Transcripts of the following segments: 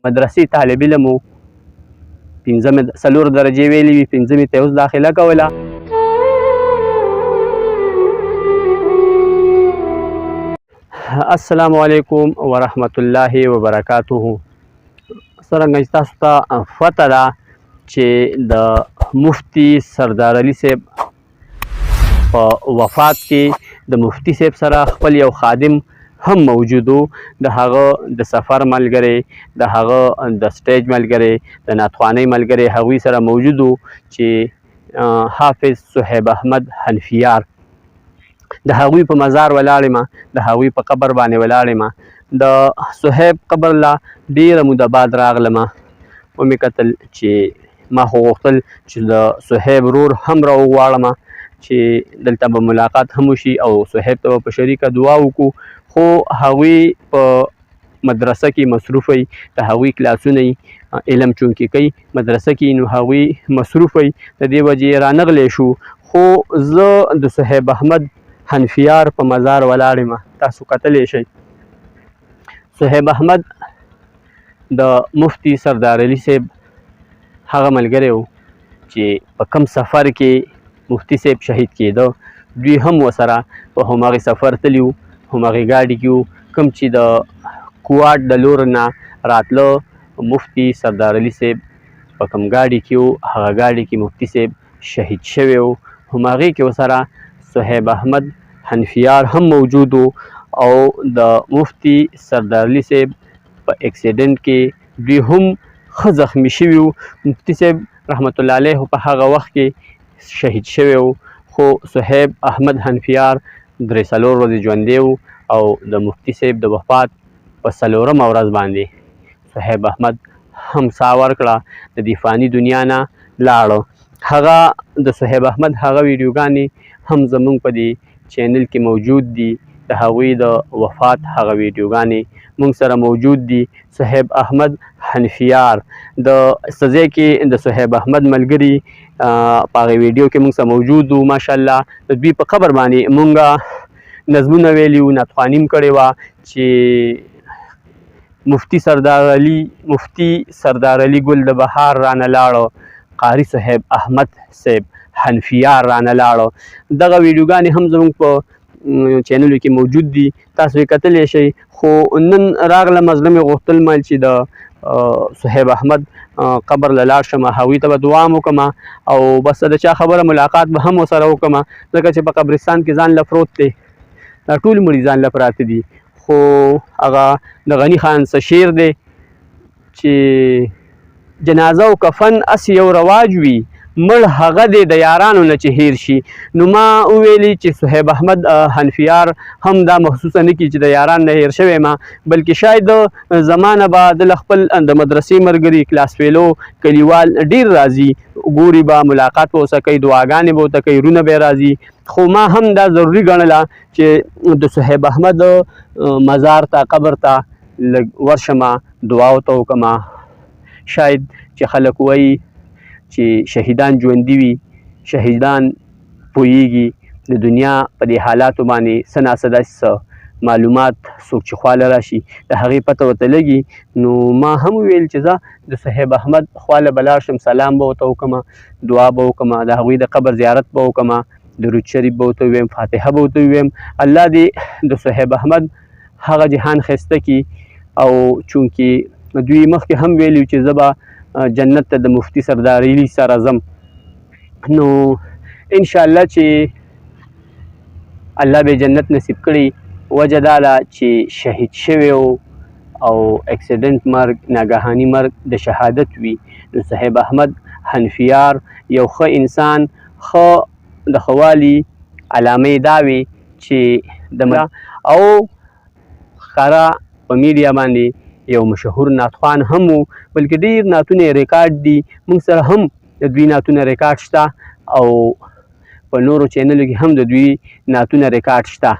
مدرسې طالب علم و، پنځمې 4 درجې ویلې وي، 5مې ته اوس داخله کوله. السلام علیکم ورحمت الله وبرکاته. څرنګه چې تاسو ته پته ده چې د مفتي سردار علي صاحب په وفات کې د مفتي صاحب سره خپل یو خادم هم موجود و، د هغه د سفر ملګری، د هغه د سټیج ملګری، د ناتخوانۍ ملګری، هغوی سره موجود و چې حافظ صهیب احمد حنفیار. د هغوی په مزار ولاړ یم، د هغوی په قبر باندې ولاړ یم. د صهیب قبر له ډېره موده بعد راغلم، ومې کتل چې ما خو غوښتل چې د صهیب ورور هم راوغواړم چې دلته به ملاقات هم وشي او صهیب ته به په شریکه دعا وکړو، خو هغوی په مدرسه کې مصروف وي، د هغوی کلاسونه علم چونکې کوي مدرسه کې، نو هغوی مصروف وي، د دې وجې رانغلی شو. خو زه د صهیب احمد حنفیار په مزار ولاړ یم، تاسو کتلی شئ. صهیب احمد د مفتي سردار علي صاحب هغه ملګری و چې په کم سفر کې مفتي صاحب شهید کېده، دوی هم ورسره په هماغې سفر تلي وو، هماغې ګاډي کې وو، کوم چې د کوواټ د لور نه راتله مفتي سردار علي صاحب په کوم ګاډي کې وو، هغه ګاډي کې مفتي صاحب شهید شوی و، هماغې کې ورسره صهیب احمد حنفیار هم موجود و او د مفتي سردار علي صاحب په اکسیډنټ کې دوی هم ښه زخمی شوي وو. مفتي صاحب رحمت الله علیه په هغه وخت کې شهید شوی و، خو صهیب احمد حنفیار 3 ورځې ژوندی و او د مفتي صاحب د وفات په 4مه ورځ باندې صهیب احمد هم ساه ورکړه، د دې فاني دنیا نه لاړه. هغه د صهیب احمد هغه ویډیوګانې هم زمونږ په دې چینل کې موجود دي، د هغوی د وفات هغه ویډیوګانې موږ سره موجود دي. صهیب احمد حنفیار د سزا کې د صهیب احمد ملګري په هغې ویډیو کې موږ سره موجود وو. ماشاءالله د دوی په قبر باندې موږ نظمونه ویلي وو، ناتخواني هم کړې وه چې مفتي سردار علي ګل د بهار رانه لاړه، قاري صهیب احمد صاحب حنفیار رانه لاړه. دغه ویډیوګانې هم زموږ په چینلو کې موجود دي، تاسو یې کتلی شئ. خو نن راغلم، زړه مې غوښتل چې د صهیب احمد قبر له لاړ شم، هغوی ته به دعا هم وکړم او بس د چا خبره ملاقات به هم ورسره وکړم، ځکه چې په قبرستان کې ځان له پروت دی، دا ټول مړي ځان له پراته دي. خو هغه د غني خان څه شعر دی چې جنازه او کفن اس یو رواج وي، مړ هغه دی د یارانو نه چې هیر شي. نو ما وویلي چې صهیب احمد حنفیار هم دا محسوسه نه کړي چې د یاران نه هیر شوی ما، بلکې شاید زمانه به د خپل د مدرسې ملګري، کلاس فیلو، کلیوال ډېر راځي، ګوري به، ملاقات به ورسره کوي، دعاګانې به ورته کوي، رونه به یې راځي. خو ما هم دا ضروري ګڼله چې د صهیب احمد مزار ته، قبر ته لږ ورشم، دعا ورته وکړم. شاید چې خلک وایي چې شهیدان ژوندي وي، شهیدان پوهیږي د دنیا په دې حالاتو باندې څه ناڅه داسې څه معلومات څوک چې خواله راشي د هغې پته ورته لګي. نو ما هم وویل چې زه د صهیب احمد خواله به لاړ شم، سلام به ورته وکړم، دعا به وکړم، د هغوی د قبر زیارت به وکړم، درود شریف به ورته وویم، فاتحه به ورته وویم. الله دې د صهیب احمد هغه جهان ښایسته کړي. او چونکې دوی مخکې هم ویلي چې زه به جنت ته د مفتي سردار علي سره ځم، نو انشاءالله چې الله به جنت نصیب کړي. وجه دا ده چې شهید شوی او اکسیډنټ مرګ، ناګهاني مرګ د شهادت وي. نو صهیب احمد حنفیار یو ښه انسان، ښه د ښه والي علامې دا وي چې او ښکاره په میډیا باندې یو مشهور ناتخوان هم و، بلکې ډېر نعتونه یې ریکارډ دي، موږ سره هم د دوی نعتونه ریکارډ شته او په نورو چینلو کې هم د دوی نعتونه ریکارډ شته.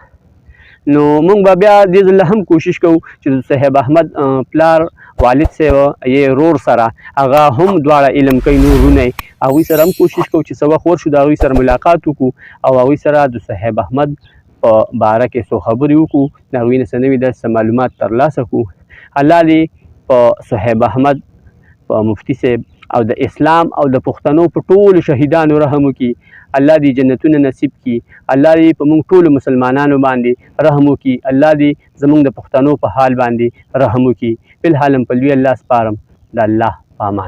نو موږ به بیا دې ځل هم کوشش کوو چې د صهیب احمد پلار والد صاحب یې ورور سره، هغه هم دواړه علم کوي، نور ورونه یې، هغوی سره هم کوشش کوو چې څه وخت ورشو، د هغوی سره ملاقات وکړو او هغوی سره د صهیب احمد په باره کې څو خبرې وکړو، د هغوی نه څه نوي داسې معلومات ترلاسه کړو. الله دې په صهیب احمد، په مفتی صاحب او د اسلام او د پښتنو په ټولو شهیدانو رحم وکړي. الله دې جنتونه نصیب کړي. الله دې په موږ ټولو مسلمانانو باندې رحم وکړي. الله دې زموږ د پښتنو په حال باندې رحم وکړي. فی الحال په لوی الله سپارم. د الله په امان.